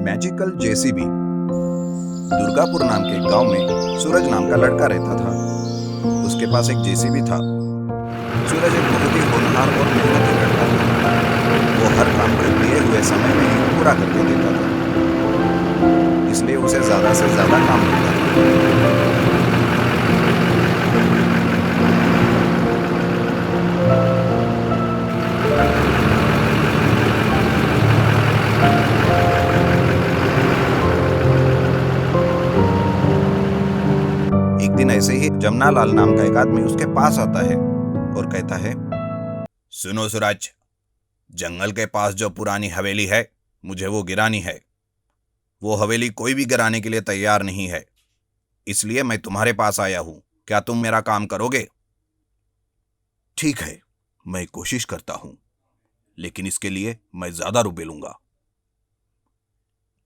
Magical JCB. Durgapur नाम के एक गांव में सूरज नाम का लड़का रहता था। उसके पास एक जेसीबी था। सूरज एक बहुत ही होनहार और मेहनती लड़का था। वो हर काम को दिए हुए समय में ही पूरा करके देता था, इसलिए उसे ज्यादा से ज्यादा काम मिलता था। एक दिन ऐसे ही जमुना लाल नाम का एक आदमी उसके पास आता है और कहता है, सुनो सूरज, जंगल के पास जो पुरानी हवेली है, मुझे वो गिरानी है। वो हवेली कोई भी गिराने के लिए तैयार नहीं है, इसलिए मैं तुम्हारे पास आया हूं। क्या तुम मेरा काम करोगे? ठीक है, मैं कोशिश करता हूं, लेकिन इसके लिए मैं ज्यादा रुपए लूंगा।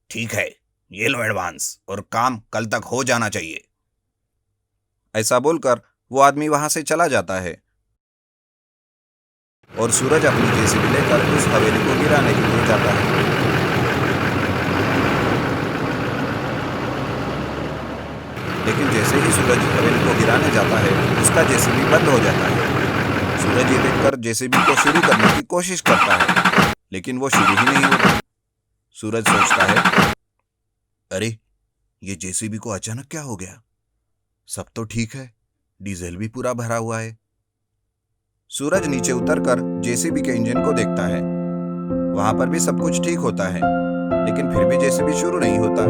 ठीक है, ये लो एडवांस, और काम कल तक हो जाना चाहिए। ऐसा बोलकर वो आदमी वहां से चला जाता है और सूरज अपनी जेसीबी लेकर उस हवेली को गिराने के लिए जाता है। लेकिन जैसे ही सूरज हवेली को गिराने जाता है, उसका जेसीबी बंद हो जाता है। सूरज ये देखकर जेसीबी को शुरू करने की कोशिश करता है, लेकिन वो शुरू ही नहीं होता। सूरज सोचता है, अरे ये जेसीबी को अचानक क्या हो गया? सब तो ठीक है, डीजल भी पूरा भरा हुआ है। सूरज नीचे उतरकर जेसीबी के इंजन को देखता है। वहां पर भी सब कुछ ठीक होता है, लेकिन फिर भी जेसीबी शुरू नहीं होता।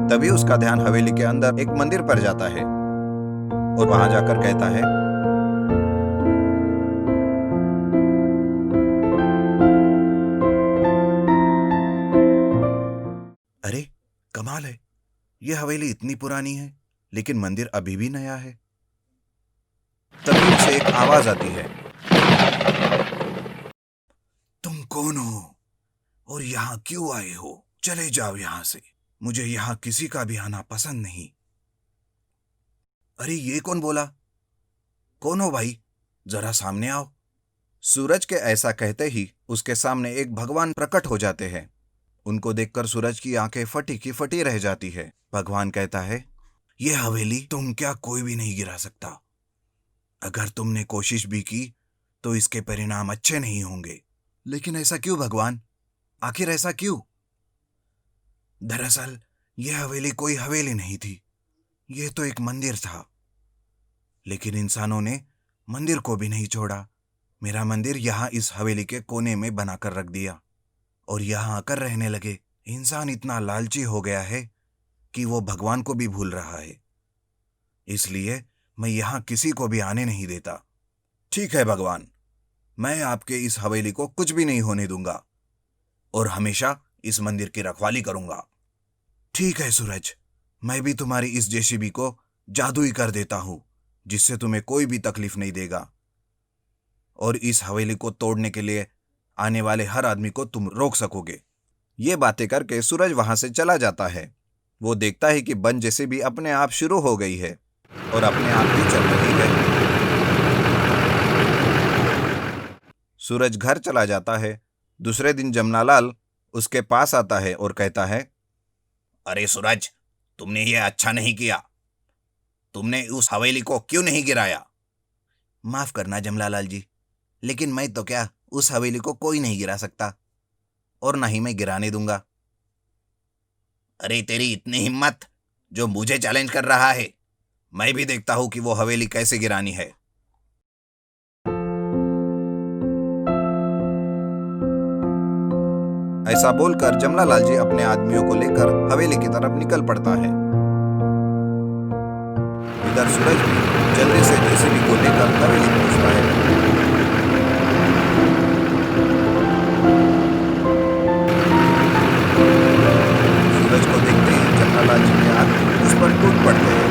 तभी उसका ध्यान हवेली के अंदर एक मंदिर पर जाता है और वहां जाकर कहता है, अरे कमाल है, यह हवेली इतनी पुरानी है, लेकिन मंदिर अभी भी नया है। तभी उसे एक आवाज आती है, तुम कौन हो और यहां क्यों आए हो? चले जाओ यहां से, मुझे यहां किसी का भी आना पसंद नहीं। अरे ये कौन बोला? कौन हो भाई, जरा सामने आओ। सूरज के ऐसा कहते ही उसके सामने एक भगवान प्रकट हो जाते हैं। उनको देखकर सूरज की आंखें फटी की फटी रह जाती है। भगवान कहता है, यह हवेली तुम क्या कोई भी नहीं गिरा सकता। अगर तुमने कोशिश भी की तो इसके परिणाम अच्छे नहीं होंगे। लेकिन ऐसा क्यों भगवान? आखिर ऐसा क्यों? दरअसल यह हवेली कोई हवेली नहीं थी, यह तो एक मंदिर था। लेकिन इंसानों ने मंदिर को भी नहीं छोड़ा। मेरा मंदिर यहां इस हवेली के कोने में बनाकर रख दिया और यहां आकर रहने लगे। इंसान इतना लालची हो गया है कि वो भगवान को भी भूल रहा है। इसलिए मैं यहां किसी को भी आने नहीं देता। ठीक है भगवान, मैं आपके इस हवेली को कुछ भी नहीं होने दूंगा और हमेशा इस मंदिर की रखवाली करूंगा। ठीक है सूरज, मैं भी तुम्हारी इस जेसीबी को जादुई कर देता हूं, जिससे तुम्हें कोई भी तकलीफ नहीं देगा और इस हवेली को तोड़ने के लिए आने वाले हर आदमी को तुम रोक सकोगे। ये बातें करके सूरज वहां से चला जाता है। वो देखता है कि बंद जेसीबी अपने आप शुरू हो गई है और अपने आप ही चल रही है। सूरज घर चला जाता है। दूसरे दिन जमुनालाल उसके पास आता है और कहता है, अरे सूरज, तुमने ये अच्छा नहीं किया। तुमने उस हवेली को क्यों नहीं गिराया? माफ करना जमुनालाल जी, लेकिन मैं तो क्या उस हवेली को कोई नहीं गिरा सकता और ना ही मैं गिराने दूंगा। अरे तेरी इतनी हिम्मत, जो मुझे चैलेंज कर रहा है। मैं भी देखता हूं कि वो हवेली कैसे गिरानी है। ऐसा बोलकर जमुनालाल जी अपने आदमियों को लेकर हवेली की तरफ निकल पड़ता है। इधर सूरज भी जल्दी से जेसीबी को लेकर हवेली पहुंचता है। सूरज को देखते ही जमुनालाल जी के आदमी उस पर टूट पड़ते हैं।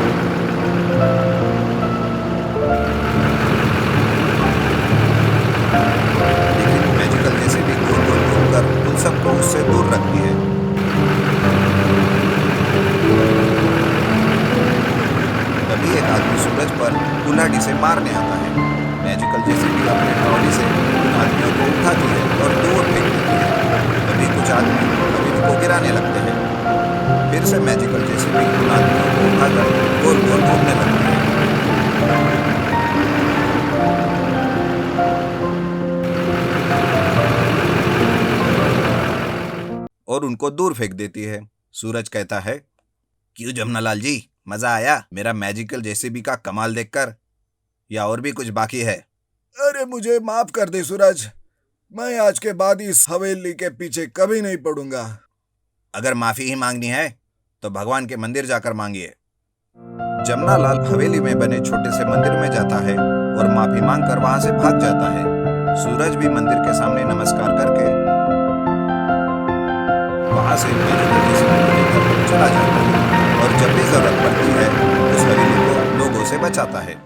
लेकिन मैजिकल जेसीबी गोल गोल घूमकर उन सबको उससे दूर रखती है। तभी एक आदमी सूरज पर कुल्हाड़ी से मारने आता है। मैजिकल जेसीबी और उनको दूर फेंक देती है। सूरज कहता है, क्यों जमनालाल जी, मजा आया मेरा मैजिकल जेसीबी का कमाल देखकर, या और भी कुछ बाकी है? अरे मुझे माफ कर दे सूरज, मैं आज के बाद इस हवेली के पीछे कभी नहीं पड़ूंगा। अगर माफी ही मांगनी है तो भगवान के मंदिर जाकर मांगिए। जमनालाल हवेली में बने छोटे से मंदिर में जाता है और माफी मांगकर वहां से भाग जाता है। सूरज भी मंदिर के सामने नमस्कार करके वहां से मैजिकल जेसीबी लेकर चला जाता है और जब भी जरूरत पड़ती है उस हवेली को लोगों से बचाता है।